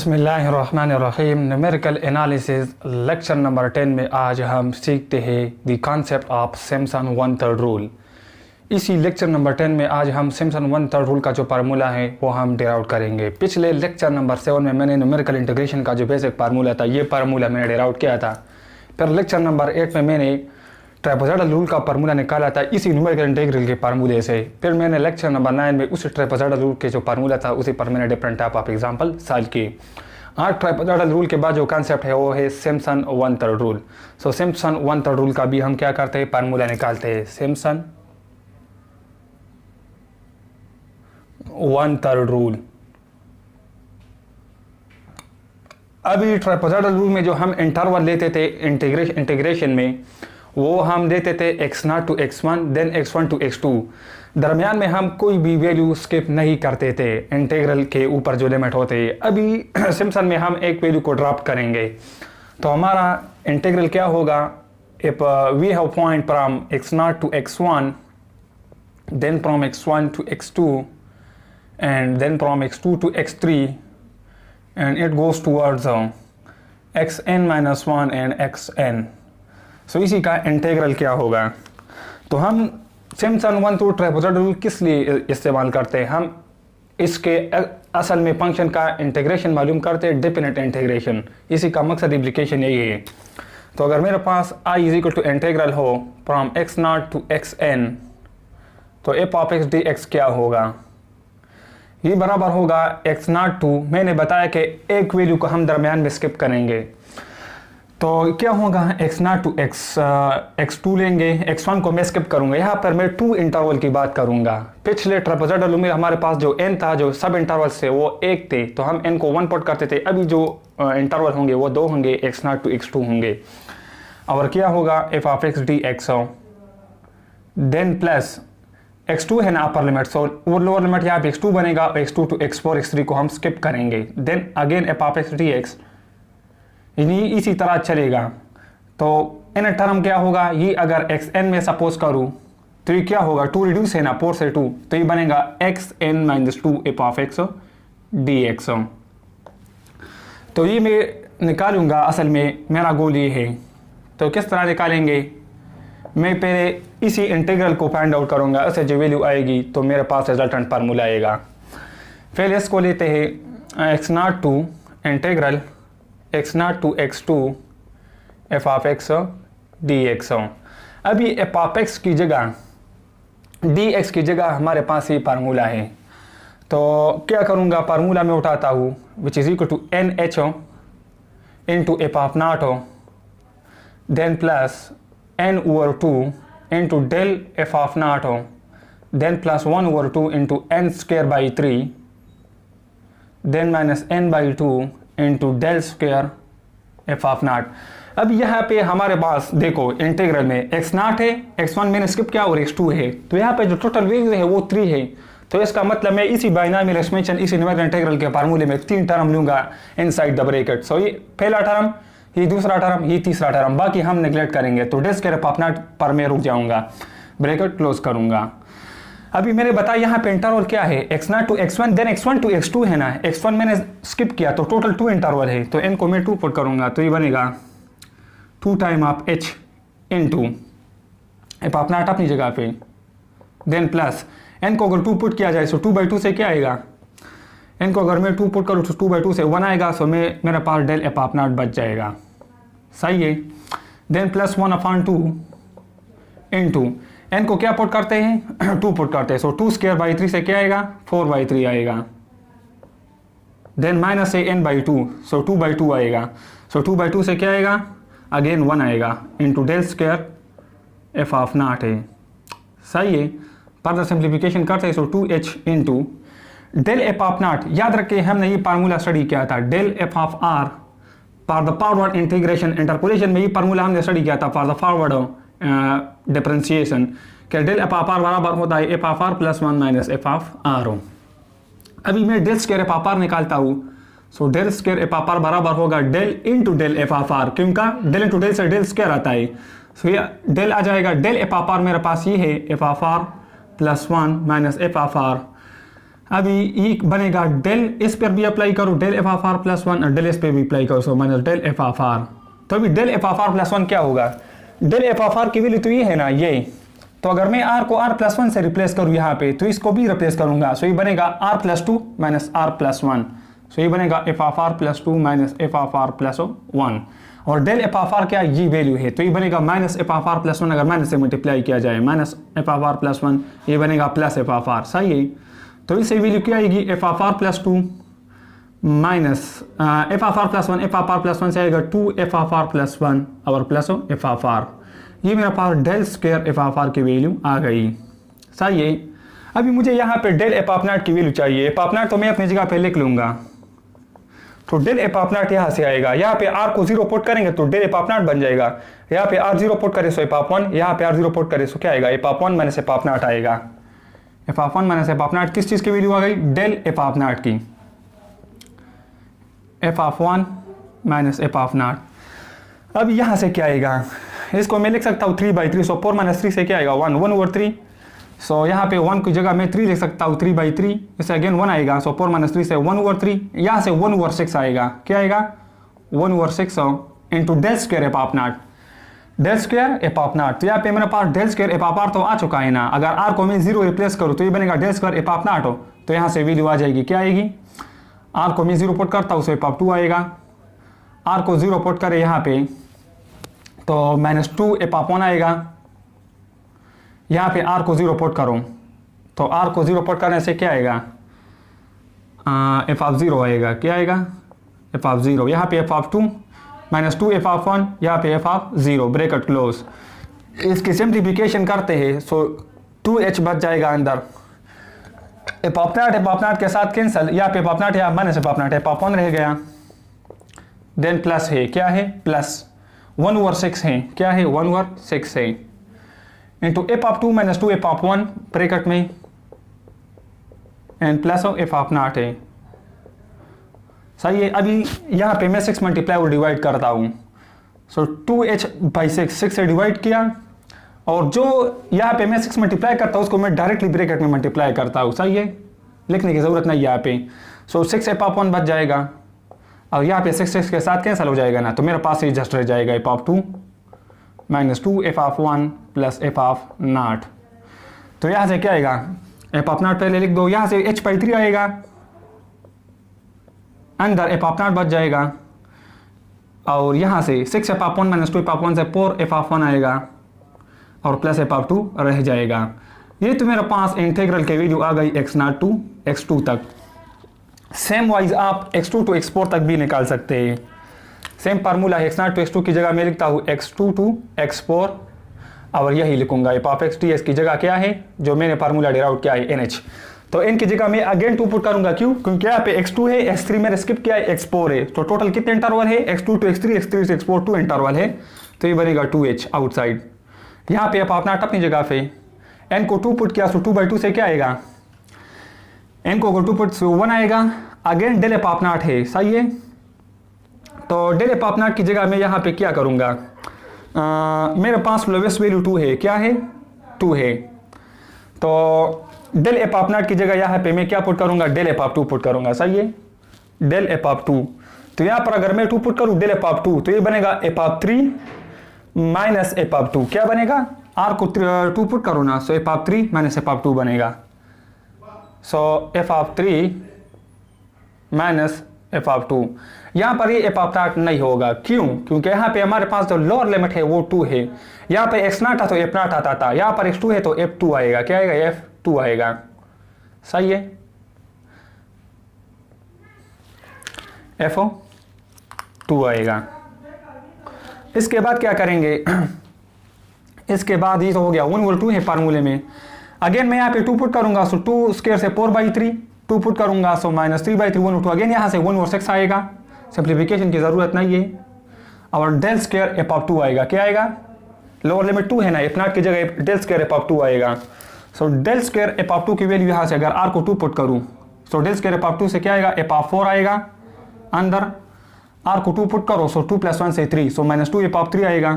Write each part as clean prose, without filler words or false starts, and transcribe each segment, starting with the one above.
बिस्मिल्लाहिर्रहमानिर्रहीम। Numerical analysis lecture number 10 में आज हम सीखते हैं the concept of Simpson one third rule. इसी लेक्चर नंबर 10 में आज हम सिम्पसन वन थर्ड रूल का जो फार्मूला है वो हम डेराउट करेंगे। पिछले लेक्चर नंबर 7 में मैंने न्यूमेरिकल इंटीग्रेशन का जो बेसिक फार्मूला था ये फार्मूला मैंने डेराउट किया था। फिर लेक्चर नंबर 8 में मैंने ट्रापेजॉइडल रूल का फार्मूला निकाला था इसी न्यूमेरिकल इंटीग्रल के फार्मूले से। फिर मैंने लेक्चर नंबर 9 में उसी ट्रापेजॉइडल रूल के जो फार्मूला था उसी पर मैंने different type of example solve किए। आज ट्रापेजॉइडल रूल के बाद जो कॉन्सेप्ट है वो है सिम्पसन वन थर्ड रूल। सो सिम्पसन वन थर्ड रूल का भी हम क्या करते हैं, फार्मूला निकालते हैं। Simpson one third rule. अभी ट्रापेजॉइडल रूल में जो हम इंटरवल लेते थे इंटीग्रेशन में वो हम देते थे x0 to x1 then x1 to x2। दरमियान में हम कोई भी वैल्यू स्किप नहीं करते थे इंटीग्रल के ऊपर जो लिमिट होते। अभी सिम्पसन में हम एक वैल्यू को ड्रॉप करेंगे तो हमारा इंटीग्रल क्या होगा, if we have point from x0 to x1 then from x1 to x2 and then from x2 to x3 and it goes towards xn-1 and xn। So इसी का इंटीग्रल क्या होगा। तो हम Simpson one third trapezoidal rule किस लिए इस्तेमाल करते हैं, हम इसके असल में फंक्शन का इंटीग्रेशन मालूम करते हैं, डेफिनेट इंटीग्रेशन। इसी का मकसद एप्लीकेशन यही है। तो अगर मेरे पास i is equal to integral हो फ्रॉम x0 to xn तो f ऑफ x dx क्या होगा, ये बराबर होगा x0 टू, मैंने बताया कि एक वैल्यू को हम दरमियान में स्किप करेंगे तो क्या होगा x0 to x2 लेंगे, x1 को मैं स्किप करूंगा। यहाँ पर मैं 2 इंटरवल की बात करूंगा। पिछले ट्रापेजॉइडल में हमारे पास जो n था, जो सब इंटरवल थे वो 1 थे तो हम n को 1 पुट करते थे। अभी जो इंटरवल होंगे वो 2 होंगे, x0 to x2 होंगे। और क्या होगा f of x dx then plus x2 है ना अपर लिमिट, सो वो लोअर लिमिट यहाँ पे x2 बनेगा, x2 to x4 x3 को हम स्किप करेंगे। Then again f of x dx यानी इसी तरह चलेगा। तो इन टर्म क्या होगा, ये अगर xn में सपोज करूँ तो ये क्या होगा, 2 रिड्यूस है ना 4 से 2 तो ये बनेगा xn-2 f of x dx। तो ये मैं निकालूंगा, असल में मेरा गोल ये है। तो किस तरह निकालेंगे, मैं पहले इसी इंटीग्रल को फाइंड आउट करूंगा, ऐसे जो वैल्यू आएगी तो मेरे पास रिजल्टेंट फार्मूला आएगा। फिर इसको लेते हैं x0 to integral x0 to x2 f of x dx। अभी f ऑफ x की जगह dx की जगह हमारे पास ये फार्मूला है। तो क्या करूँगा, फार्मूला में उठाता हूँ which is equal to nh into f of naught then plus n/2 into del f of naught then plus 1/2 into n² 3 then minus n/2 into del square F of not. अब यहाँ पे हमारे पास देखो integral में x0 है, x1 मैंने skip किया और x2 है, तो यहाँ पे जो टोटल वैल्यू है वो 3 है। तो इसका मतलब मैं इसी बाइनॉमियल एक्सपेंशन, इसी न्यूमेरिकल इंटीग्रल के फार्मूले में 3 टर्म लूंगा इनसाइड द ब्रैकेट। सो ये पहला टर्म, ये दूसरा टर्म, ये तीसरा टर्म, बाकी हम नेग्लेक्ट करेंगे। तो del square F of naught पर मैं रुक जाऊंगा, ब्रैकेट क्लोज करूंगा। अभी मैंने बताया यहाँ पे इंटरवल क्या है, x0 to x1 then x1 to x2 है ना, x1 मैंने स्किप किया तो टोटल 2 इंटरवल है तो n को मैं 2 पुट करूँगा तो ये बनेगा 2 time of h into F of not अपनी जगह पे देन प्लस n को अगर 2 पुट किया जाए तो 2/2 से क्या आएगा, n को अगर मैं 2 पुट करूँ तो 2/2 से 1 आएगा। सो मेरे पास डेल एफ ऑफ नॉट बच जाएगा, सही है। देन प्लस 1/2 इंटू n को क्या पुट करते हैं 2 पुट करते हैं, सो 2/3 से क्या आएगा 4/3 आएगा। देन माइनस से n/2 सो 2/2 आएगा, सो 2/2 से क्या आएगा अगेन 1 आएगा into del square F of not है, सही है। फर्दर सिंप्लीफिकेशन करते हैं, so 2h into del F of naught. याद रखिए हमने ये फार्मूला स्टडी किया था, del F of r for the forward integration interpolation में, ये फार्मूला हमने स्टडी किया था फॉर द फॉरवर्ड डिफरेंशिएशन के डेल एफ ऑफ आर बराबर होता है f of are plus 1 minus F of r. अभी मैं del square F of r निकालता हूँ, so del square F of r बराबर होगा del into del F of r, क्योंकि डेल इंटू डेल से डेल स्क्वायर आता है। सो ये डेल आ जाएगा, डेल एफ ऑफ आर मेरे पास ये है f of are plus 1 minus F of r. अभी ये बनेगा डेल, इस पर भी अप्लाई करो del F of are plus one, और डेल इस पर भी अप्लाई करो, so minus del F of are. तो अभी del F of are plus one क्या होगा, डेल एफ ऑफ आर की वैल्यू तो ये है ना ये, तो अगर मैं आर को आर प्लस वन से रिप्लेस करूँ यहाँ पे, तो इसको भी रिप्लेस करूंगा, सो ये बनेगा R plus two minus R plus one, so ये बनेगा F of are plus two minus F of are plus one. और डेल एफ ऑफ आर क्या ये वैल्यू है, तो ये बनेगा minus F of are plus one, अगर माइनस से मल्टीप्लाई किया जाए minus F of are plus one, ये बनेगा प्लस एफ ऑफ आर, सही है। तो इससे वैल्यू क्या आएगी, F of are plus two minus F of are plus one, F of are plus one से आएगा two F of are plus one और प्लस एफ ऑफ आर, ये मेरे पास del square F of are की value आ गई, सही है। अभी मुझे यहाँ पे डेल एफ ऑफ नॉट की वैल्यू चाहिए, एफ ऑफ नॉट तो मैं अपनी जगह पे लिख लूंगा, तो डेल एफ ऑफ नॉट यहाँ से आएगा, यहाँ पे आर को जीरो पुट करेंगे तो डेल एफ ऑफ नॉट बन जाएगा, यहाँ पे आर जीरो पुट करे सो एफ ऑफ वन, यहाँ पे आर जीरो पुट करे सो क्या आएगा, F of one minus F of not आएगा। F of one minus F of not किस चीज की वैल्यू आ गई, डेल एफ ऑफ नॉट की, F of one minus F of not. अब यहाँ से क्या आएगा, इसको मैं लिख सकता हूँ 3/3, सो 4 माइनस 3 से क्या आएगा 1, 1/3, सो यहाँ पे 1 की जगह मैं 3 लिख सकता हूँ 3/3, इससे अगेन 1 आएगा, सो 4 माइनस 3 से 1/3, यहाँ से 1/6 आएगा, क्या आएगा 1/6 into del square F of not, del square F of not. तो यहाँ पे मेरे पास del square F of are तो आ चुका है ना, अगर आर को मैं 0 रिप्लेस करूँ तो ये बनेगा del square F of naught हो, तो यहाँ से वैल्यू आ जाएगी, क्या आएगी, आर को मैं 0 पुट करता हूँ सो एफ ऑफ 2 आएगा, आर को 0 पुट करे यहाँ पे तो -2 एफ ऑफ 1 आएगा, यहाँ पे आर को 0 पुट करो तो आर को 0 पुट करने से क्या आएगा, एफ ऑफ 0 आएगा, क्या आएगा एफ ऑफ 0, यहाँ पे एफ ऑफ 2 -2 एफ ऑफ 1, यहाँ पे एफ ऑफ 0 ब्रैकेट क्लोज। इसकी सिंप्लीफिकेशन करते हैं सो 2h बच जाएगा अंदर, एफ ऑफ नॉट के साथ कैंसिल, यहाँ पे एफ ऑफ नॉट या minus F of not, F of 1 रह गया, देन प्लस है, क्या है प्लस 1/6 है, क्या है 1/6 है, into F of 2 minus 2 F of 1 bracket में and plus F of not है, सही है। अभी यहाँ पे मैं 6 मल्टीप्लाई और डिवाइड करता हूँ, सो 2h/6 6 से डिवाइड किया, और जो यहाँ पे मैं 6 मल्टीप्लाई करता हूँ उसको मैं डायरेक्टली ब्रैकेट में मल्टीप्लाई करता हूँ, सही है, लिखने की ज़रूरत नहीं यहाँ पे, सो 6 एफ ऑफ 1 बच जाएगा, और यहाँ पे 6 के साथ कैंसिल हो जाएगा ना, तो मेरे पास ये जस्ट रह जाएगा F of 2 -2 F of 1 plus F of not. तो यहाँ से क्या आएगा, एफ ऑफ नॉट पहले लिख दो, यहाँ से h/3 आएगा, अंदर एफ ऑफ नॉट बच जाएगा, और यहाँ से 6 एफ ऑफ 1 -2 एफ ऑफ 1 से 4 एफ ऑफ 1 आएगा, और प्लस एफ ऑफ 2 रह जाएगा। ये तो मेरे पास इंटीग्रल की वैल्यू आ गई x0 to x2 तक। सेम वाइज आप x2 to x4 तक भी निकाल सकते हैं, सेम फार्मूला है, x0 to x2 की जगह मैं लिखता हूँ x2 to x4, और यही लिखूंगा एफ ऑफ x ds की जगह क्या है जो मैंने फार्मूला डिराइव किया है nh, तो n की जगह मैं अगेन 2 पुट करूंगा, क्यों, क्योंकि यहाँ पे x2 है, x3 मैंने स्किप किया है, x4 है, तो टोटल कितने इंटरवल है, x2 to x3, x3 to x4 2 interval है, तो ये बनेगा 2h आउटसाइड। यहाँ पे एफ ऑफ नॉट अपनी जगह पे, n को 2 पुट किया तो 2/2 से क्या आएगा, n को 2 पुट से 1 आएगा, again del F of not है, सही है। तो डेल एफ ऑफ नॉट की जगह मैं यहाँ पे क्या करूँगा, मेरे पास लोवेस्ट वैल्यू 2 है, क्या है 2 है, तो डेल एफ ऑफ नॉट की जगह यहाँ पे मैं क्या पुट करूँगा, डेल एफ ऑफ 2 पुट करूँगा, सही है, डेल एफ ऑफ 2। तो यहाँ पर अगर मैं 2 पुट करूँ डेल एफ ऑफ 2, तो ये बनेगा F of 3 minus F of 2, क्या बनेगा, आर को 2 पुट करो ना, so F of 3 minus F of 2 बनेगा, so F of 3 minus F of 2। यहाँ पर ये एफ ऑफ नॉट नहीं होगा, क्यों, क्योंकि यहाँ पे हमारे पास जो लोअर लिमिट है वो 2 है, यहाँ पे x0 था तो f0 आता था, यहाँ पर x2 है तो f2 आएगा, क्या आएगा f2 आएगा, सही है, f2 आएगा। इसके बाद क्या करेंगे, इसके बाद ये तो हो गया 1/2 है फार्मूले में, अगेन मैं यहाँ पे 2 पुट करूंगा, सो 2 स्क्वायर से 4/3, 2 पुट करूंगा सो -3/3 1/2, अगेन यहाँ से 1/6 आएगा, सिंप्लीफिकेशन की जरूरत नहीं है, और डेल स्क्वायर एफ ऑफ 2 आएगा, क्या आएगा, लोअर लिमिट 2 है ना, एफ नॉट की जगह डेल स्क्वायर एफ ऑफ 2 आएगा, so del square F of 2 की वैल्यू यहाँ से अगर आर को 2 पुट करूँ, so del square F of 2 से क्या आएगा, एफ ऑफ 4 आएगा, अंदर आर को 2 पुट करो, सो 2 + 1 से 3, सो -2 एफ ऑफ 3 आएगा,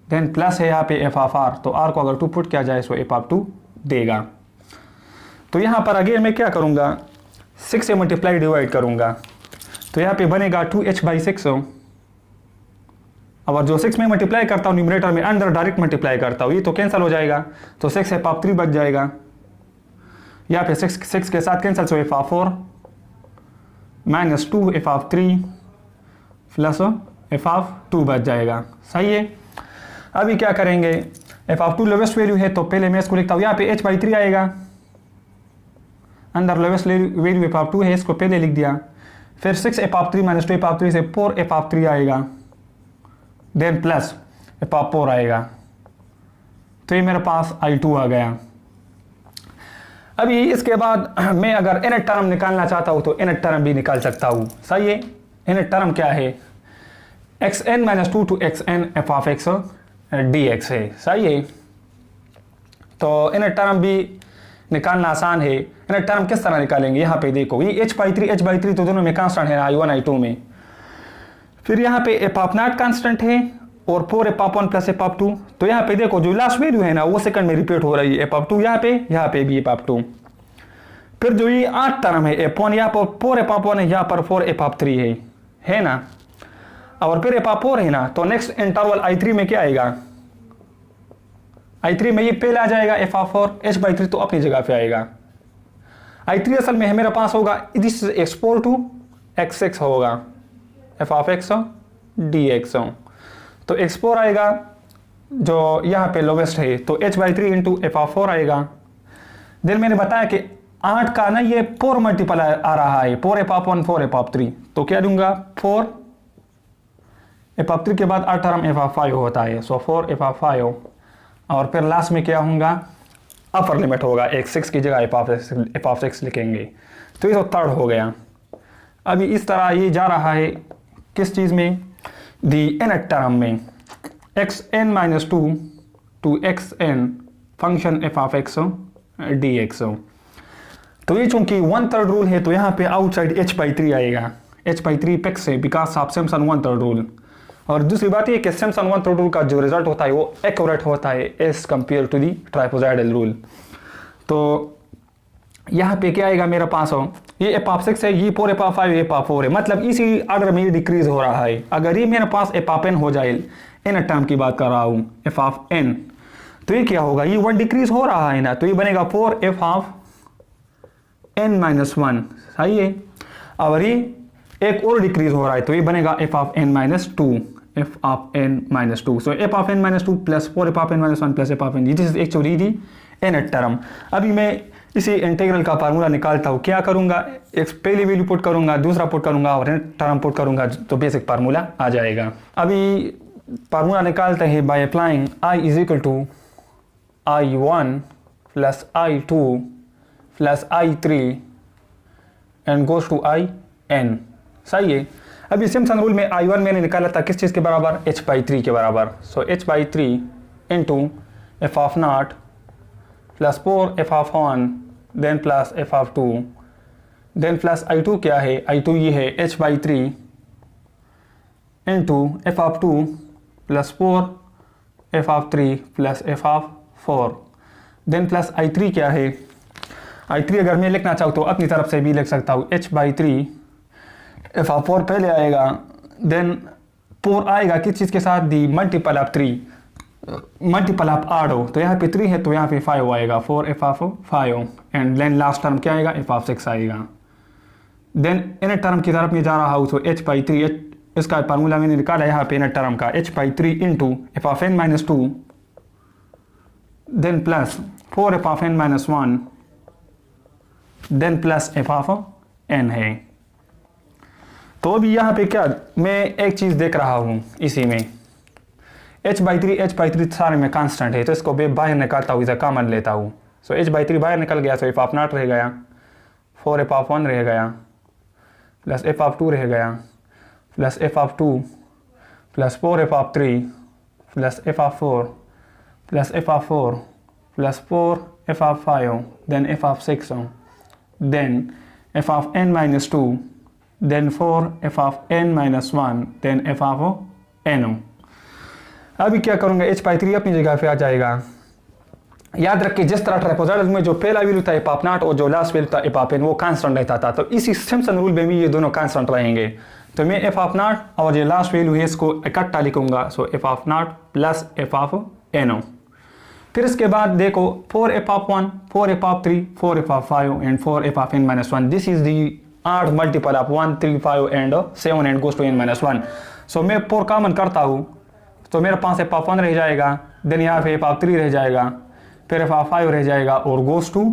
देन प्लस है यहाँ पे एफ ऑफ आर, तो आर को अगर 2 पुट किया जाए सो एफ ऑफ 2 देगा। तो यहाँ पर अगेन मैं क्या करूँगा, 6 से मल्टीप्लाई डिवाइड करूँगा, तो यहाँ पे बनेगा 2h/6। और जो 6 में मल्टीप्लाई करता हूँ न्यूमरेटर में, अंदर डायरेक्ट मल्टीप्लाई करता हूँ, ये तो कैंसिल हो जाएगा, तो 6 f(3) बच जाएगा। यहाँ पे 6 के साथ कैंसिल, सो f(4) minus 2 f(3) plus f(2) बच जाएगा। सही है। अभी क्या करेंगे, f(2) लोवेस्ट वैल्यू है तो पहले मैं इसको लिखता हूँ, यहाँ पे h/3 आएगा, अंदर लोवेस्ट वैल्यू f(2) है, इसको पहले लिख दिया। फिर 6 f(3) माइनस 2 f(3) से 4 f(3) आएगा, देन प्लस f(4) आएगा, तो ये मेरे पास I2 आ गया। अभी इसके बाद मैं अगर nth टर्म निकालना चाहता हूँ तो nth टर्म भी निकाल सकता हूँ। सही है। nth टर्म क्या है, xn-2 to xn f(x) dx है। सही है। तो nth टर्म भी निकालना आसान है। nth टर्म किस तरह निकालेंगे, यहाँ पे देखो, ये h/3 तो दोनों में कांस्टेंट है I1 I2 में। फिर यहाँ पे f(0) कांस्टेंट है और 4 f(1) प्लस f(2), तो यहाँ पे देखो जो लास्ट वैल्यू है ना वो सेकंड में रिपीट हो रही है, f(2) यहाँ पे भी f(2). फिर जो ये 8 टर्म है f1, यहाँ पर 4 f(1) है, यहाँ पर 4 f(3) है ना, और फिर f(4) है ना, तो नेक्स्ट इंटरवल I3 में क्या आएगा, I3 में ये पहले आ जाएगा f(4), h/3 तो अपनी जगह पे आएगा। I3 असल में है मेरे पास होगा, this is x4 to x6 होगा, f(x) dx। तो x4 आएगा जो यहाँ पे लोवेस्ट है, तो h/3 इंटू f(4) आएगा। देन मैंने बताया कि 8 का ना ये 4 मल्टीपल आ रहा है, 4 f(1) 4 f(3), तो क्या दूंगा 4 f(3) के बाद 8 टर्म f(5) होता है, सो 4 f(5), और फिर लास्ट में क्या होगा, अपर लिमिट होगा, x6 की जगह f(6) लिखेंगे, तो ये तो थर्ड हो गया। अभी इस तरह ये जा रहा है किस चीज़ में, दी nth टर्म में, xn-2 to xn function f(x) dx। तो ये चूंकि 1/3 रूल है तो यहाँ पे आउटसाइड h/3 आएगा, h/3 फिक्स है बिकॉज ऑफ सिम्पसन 1/3 रूल। और दूसरी बात ये कि सिम्पसन 1/3 रूल का जो रिजल्ट होता है वो एक्यूरेट होता है as compare to the trapezoidal rule. तो यहाँ पे क्या आएगा मेरे पास, ये f(6) है, ये 4 f(5) ये f(4) है, मतलब इसी ऑर्डर में ये डिक्रीज हो रहा है। अगर ये मेरे पास f(n) हो जाए, n टर्म की बात कर रहा हूँ, f(n), तो ये क्या होगा, ये 1 डिक्रीज हो रहा है ना, तो ये बनेगा 4 f(n-1). सही है। और ये एक और डिक्रीज हो रहा है तो ये बनेगा f(n-2), f(n-2), so f(n-2) plus 4 f(n-1) plus f(n), this is actually the nth term. अभी मैं इसी इंटीग्रल का फार्मूला निकालता हूँ, क्या करूँगा, एक पहली वैल्यू पुट करूँगा, दूसरा पुट करूँगा और nth टर्म पुट करूँगा, तो बेसिक फार्मूला आ जाएगा। अभी फार्मूला निकालते हैं by applying I is equal to I1 plus I2 plus I3 and goes to IN। सही है। अभी सिम्पसन रूल में I1 मैंने निकाला था किस चीज़ के बराबर, h/3 के बराबर, so h/3 into f(0) plus 4 f(1) then plus f(2) then plus I2 क्या है, I2 ये है h/3 into f(2) plus 4 f(3) plus f(4) then plus I3 क्या है, I3 अगर मैं लिखना चाहूँ तो अपनी तरफ से भी लिख सकता हूँ, h/3 f(4) पहले आएगा, देन 4 आएगा किस चीज़ के साथ, दी मल्टीपल ऑफ 3, मल्टीपल ऑफ 8, तो यहाँ पे 3 है तो यहाँ पे 5 आएगा, 4 f(5) and then last term क्या आएगा, f(6) आएगा। देन nth टर्म की तरफ में जा रहा हूँ, तो h/3, इसका फार्मूला मैंने निकाला यहाँ पे nth टर्म का, h/3 into f(n-2) then plus 4 f(n-1) then plus f(n) है। तो अभी यहाँ पे क्या, मैं एक चीज़ देख रहा हूँ इसी में, h/3 सारे में कांस्टेंट है, तो इसको मैं बाहर निकालता हूँ, इसे कॉमन लेता हूँ, सो h/3 बाहर निकल गया, सो f(0) रह गया, 4 f(1) रह गया, प्लस f(2) रह गया, plus f(2) plus 4 f(3) plus f(4) plus f(4) plus 4 f(5) then f(6) then f(n-2) then 4 f(n-1) then f(n). अभी क्या करूँगा, h/3 अपनी जगह पे आ जाएगा, याद रखिए जिस तरह ट्रापेजॉइडल में जो पहला वैल्यू था एफ ऑफ नॉट और जो लास्ट वैल्यू था एफ ऑफ एन वो कांस्टेंट रहता था, तो इसी सिम्पसन रूल में भी ये दोनों कांस्टेंट रहेंगे। तो मैं एफ ऑफ नॉट और ये लास्ट वैल्यू है इसको इकट्ठा लिखूंगा, so F of not plus F of N. फिर इसके बाद देखो 4f of 1, 4f of 3, 4f of 5 and 4f of n minus 1। This is the 8 multiple of 1, 3, 5 and 7 and goes to n minus 1। So मैं 4 common करता हूँ तो मेरे पास f of 1 रह जाएगा, देन यहाँ पे f of 3 रह जाएगा, फिर f of 5 रह जाएगा और goes to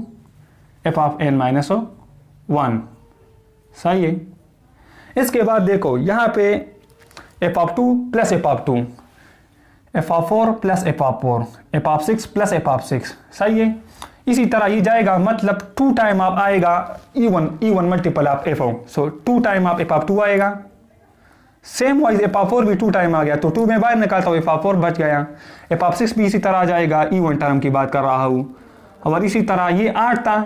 f of n minus 1। सही है। इसके बाद देखो यहाँ पे f of 2 plus f of 2, f of 4 plus f of 4, f of 6 plus f of 6। सही है। इसी तरह ये जाएगा, मतलब 2 टाइम आप आएगा E1 multiple of f of, so 2 time आप f of 2 आएगा। सेम वाइज f of 4 भी 2 टाइम आ गया, तो 2 में बाहर निकालता हूँ, f of 4 बच गया। f of 6 भी इसी तरह आ जाएगा, E1 टर्म की बात कर रहा हूँ। और इसी तरह ये 8 था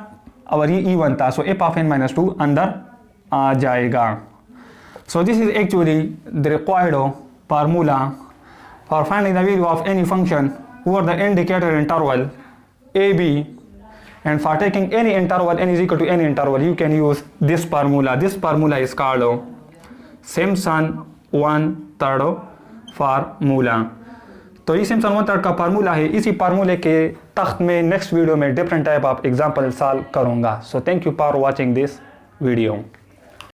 और ये E1 था, सो f of n minus 2 अंदर आ जाएगा। So this is actually the required formula for finding the value of any function over the indicator interval a b, and for taking any interval n is equal to any interval you can use this formula. This formula is called Simpson one-third formula. तो ये Simpson one third का formula है। इसी फार्मूले के तख्त में next video में different type of example solve करूंगा। So thank you for watching this video.